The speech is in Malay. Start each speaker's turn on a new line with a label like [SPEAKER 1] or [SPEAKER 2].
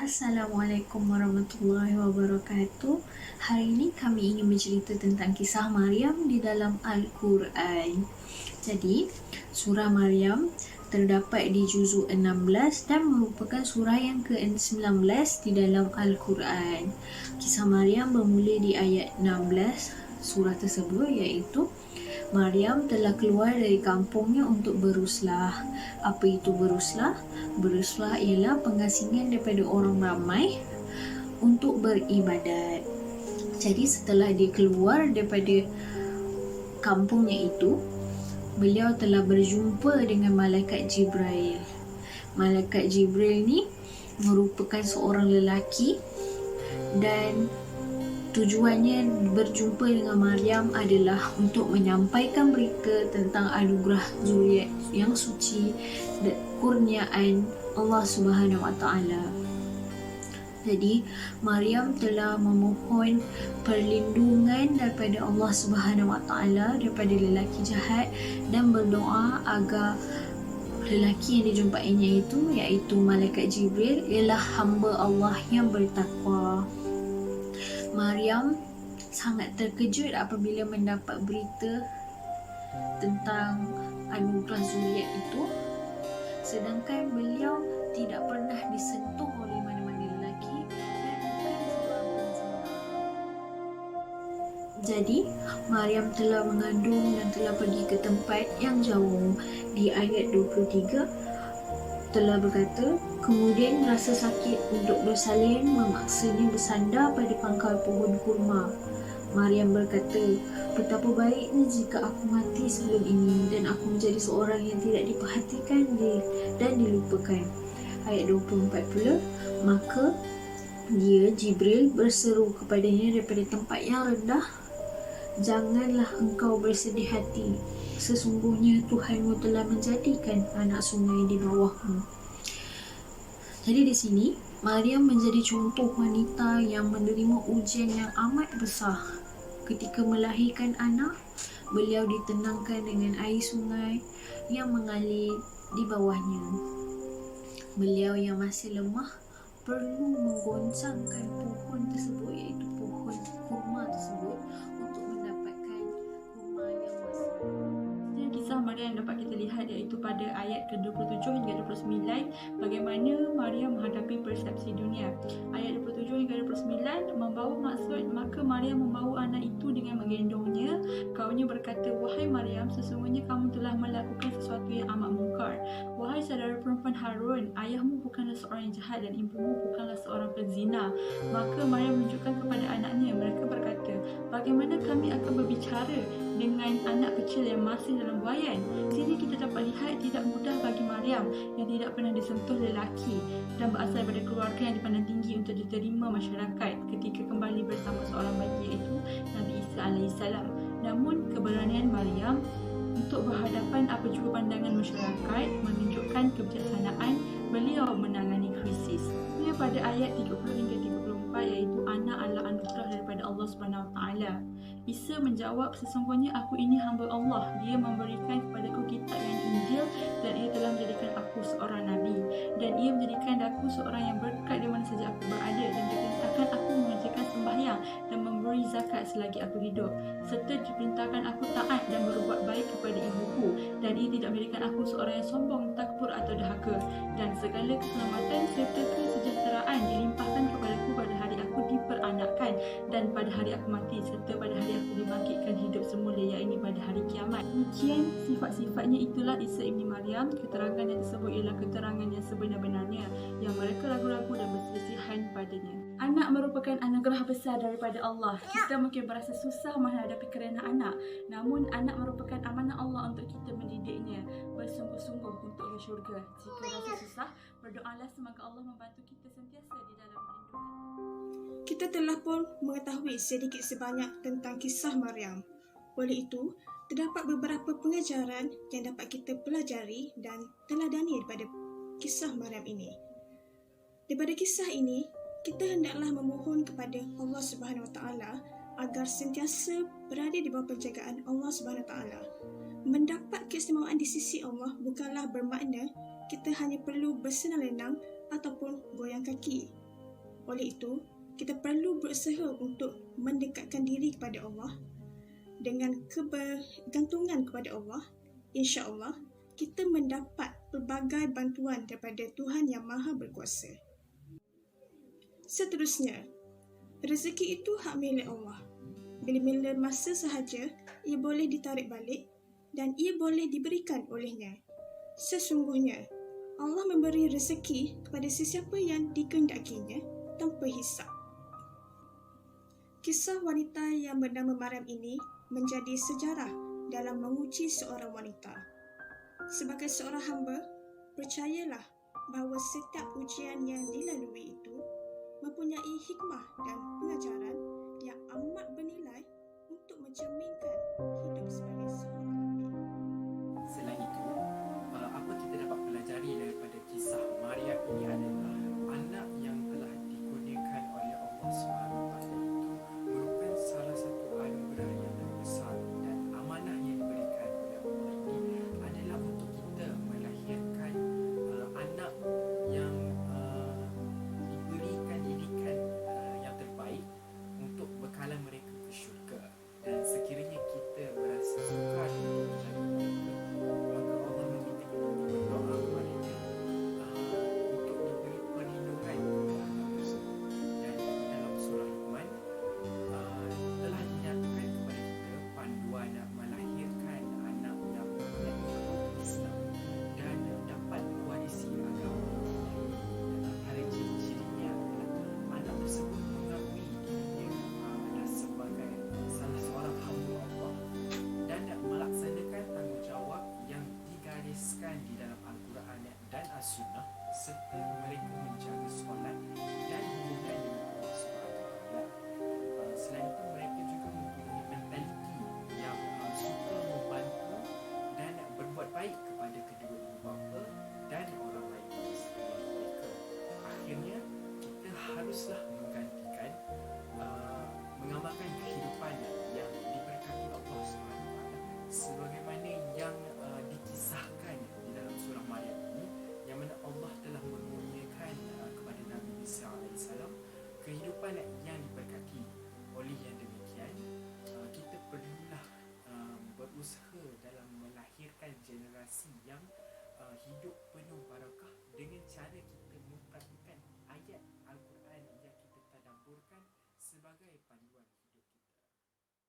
[SPEAKER 1] Assalamualaikum warahmatullahi wabarakatuh. Hari ini kami ingin bercerita tentang kisah Maryam di dalam Al-Quran. Jadi, surah Maryam terdapat di juzuk 16 dan merupakan surah yang ke-19 di dalam Al-Quran. Kisah Maryam bermula di ayat 16 surah tersebut, iaitu Maryam telah keluar dari kampungnya untuk beruslah. Apa itu beruslah? Beruslah ialah pengasingan daripada orang ramai untuk beribadat. Jadi setelah dia keluar daripada kampungnya itu, beliau telah berjumpa dengan Malaikat Jibril. Malaikat Jibril ni merupakan seorang lelaki dan tujuannya berjumpa dengan Maryam adalah untuk menyampaikan berita tentang anugerah zuriat yang suci dan kurniaan Allah Subhanahu Wa Taala. Jadi Maryam telah memohon perlindungan daripada Allah Subhanahu Wa Taala daripada lelaki jahat dan berdoa agar lelaki yang dijumpainya itu, iaitu Malaikat Jibril, ialah hamba Allah yang bertakwa. Maryam sangat terkejut apabila mendapat berita tentang anugerah zuriat itu, sedangkan beliau tidak pernah disentuh oleh mana-mana lelaki dan bukan seorang penzina. Jadi, Maryam telah mengandung dan telah pergi ke tempat yang jauh. Di ayat 23 telah berkata, kemudian rasa sakit untuk bersalin memaksanya bersandar pada pangkal pohon kurma. Maryam berkata, betapa baiknya jika aku mati sebelum ini dan aku menjadi seorang yang tidak diperhatikan dan dilupakan. Ayat 24 pula, maka dia, Jibril, berseru kepadanya daripada tempat yang rendah, janganlah engkau bersedih hati. Sesungguhnya Tuhanmu telah menjadikan anak sungai di bawahmu. Jadi di sini Maryam menjadi contoh wanita yang menerima ujian yang amat besar. Ketika melahirkan anak, beliau ditenangkan dengan air sungai yang mengalir di bawahnya. Beliau yang masih lemah perlu menggoncangkan pohon tersebut, iaitu pohon kurma tersebut, untuk mendapatkan kurma yang besar.
[SPEAKER 2] Kisah Maryam dapat kita lihat iaitu pada ayat ke-27 hingga 29 bagaimana Maryam menghadapi persepsi dunia. Ayat 27 hingga 29 membawa maksud, maka Maryam membawa anak itu dengan menggendongnya. Kaumnya berkata, wahai Maryam, sesungguhnya kamu telah melakukan sesuatu yang amat mungkar. Wahai saudara perempuan Harun, ayahmu bukanlah seorang yang jahat dan ibumu bukanlah seorang penzina. Maka Maryam menunjukkan kepada anaknya. Mereka berkata, bagaimana kami akan berbicara dengan anak kecil yang masih dalam buayan? Sini kita dapat lihat tidak mudah bagi Maryam yang tidak pernah disentuh lelaki dan berasal daripada keluarga yang dipandang tinggi untuk diterima masyarakat ketika kembali bersama seorang bayi, iaitu Nabi Isa AS. Namun keberanian Maryam untuk berhadapan apa juga pandangan masyarakat menunjukkan kebijaksanaan beliau menangani krisis. Ia pada ayat 30 hingga 34, iaitu anak adalah anugerah daripada Allah Subhanahu Wa Taala. Isa menjawab, sesungguhnya aku ini hamba Allah. Dia memberikan kepadaku kitab yang Injil dan ia telah menjadikan aku seorang Nabi. Dan ia menjadikan aku seorang yang berkat di mana saja aku berada dan diperintahkan aku mengerjakan sembahyang dan memberi zakat selagi aku hidup. Serta diperintahkan aku taat dan berbuat baik kepada ibuku. Dan ia tidak menjadikan aku seorang yang sombong, takbur atau dahaga. Dan segala keselamatan serta kesejahteraan dilimpahkan kepadaku pada hari aku diperanakkan dan pada hari aku mati serta pada hari aku dibangkitkan hidup semula, iaitu pada hari kiamat. Demikian sifat-sifatnya itulah Isa ibni Maryam. Keterangan yang tersebut ialah keterangan yang sebenar-benarnya, yang mereka ragu-ragu dan berselisihan padanya. Anak merupakan anugerah besar daripada Allah. Kita mungkin berasa susah menghadapi kerana anak, namun anak merupakan amanah Allah untuk kita mendidiknya bersungguh-sungguh untuk ke syurga. Jika rasa susah, berdoalah semoga Allah membantu kita sentiasa di dalam lindungan.
[SPEAKER 3] Kita telah pun mengetahui sedikit sebanyak tentang kisah Maryam. Oleh itu, terdapat beberapa pengajaran yang dapat kita pelajari dan teladani daripada kisah Maryam ini. Daripada kisah ini, kita hendaklah memohon kepada Allah Subhanahu Wa Taala agar sentiasa berada di bawah penjagaan Allah Subhanahu Wa Taala. Mendapat keistimewaan di sisi Allah bukanlah bermakna kita hanya perlu bersenang-lenang ataupun goyang kaki. Oleh itu, kita perlu berusaha untuk mendekatkan diri kepada Allah. Dengan kebergantungan kepada Allah, insya-Allah kita mendapat pelbagai bantuan daripada Tuhan Yang Maha Berkuasa. Seterusnya, rezeki itu hak milik Allah. Bila-bila masa sahaja, ia boleh ditarik balik dan ia boleh diberikan olehnya. Sesungguhnya, Allah memberi rezeki kepada sesiapa yang dikehendakinya tanpa hisap. Kisah wanita yang bernama Maryam ini menjadi sejarah dalam menguji seorang wanita. Sebagai seorang hamba, percayalah bahawa setiap ujian yang dilalui itu mempunyai hikmah dan pengajaran yang amat bernilai untuk mencerminkan hidup sebagai seorang nabi.
[SPEAKER 4] Selain itu, apa kita dapat pelajari daripada kisah Maryam ini adalah anak yang telah dikurniakan oleh Allah SWT itu merupakan salah satu anugerah yang terbesar, dan amanah yang diberikan oleh Allah ini adalah untuk kita melahirkan anak yang diberikan didikan yang terbaik untuk bekalan mereka ke syurga. Dan sekiranya kita berasa sukar untuk menjadi mereka, maka Allah meminta kita untuk berdoa kepadanya untuk diberi perlindungan kepada anak tersebut. Dan dalam surah Luqman telah dinyatakan kepada kita panduan melahirkan anak yang mempunyai Islam dan dapat mewarisi agama. Antara ciri-cirinya adalah anak tersebut mengakui dirinya adalah sebagai salah seorang hamba Allah dan melaksanakan tanggungjawab yang digariskan di dalam Al-Quran dan As-Sunnah, serta mereka menjaga solat dan hubungan dengan Allah SWT. Selain itu, mereka juga mempunyai mentaliti yang suka membantu dan berbuat baik kepada kedua ibu bapa dan orang lain di sekitar mereka. Akhirnya, kita haruslah menggantikan mengamalkan kehidupan yang diberkati Allah SWT sebagaimana yang dikisahkan di dalam surah Maryam ini, yang mana Allah telah mengurniakan kepada Nabi Isa AS kehidupan yang diberkati. Oleh yang demikian, kita perlulah berusaha dalam melahirkan generasi yang hidup penuh barakah dengan cara kita mempraktikkan ayat Al-Quran yang kita tadabburkan sebagai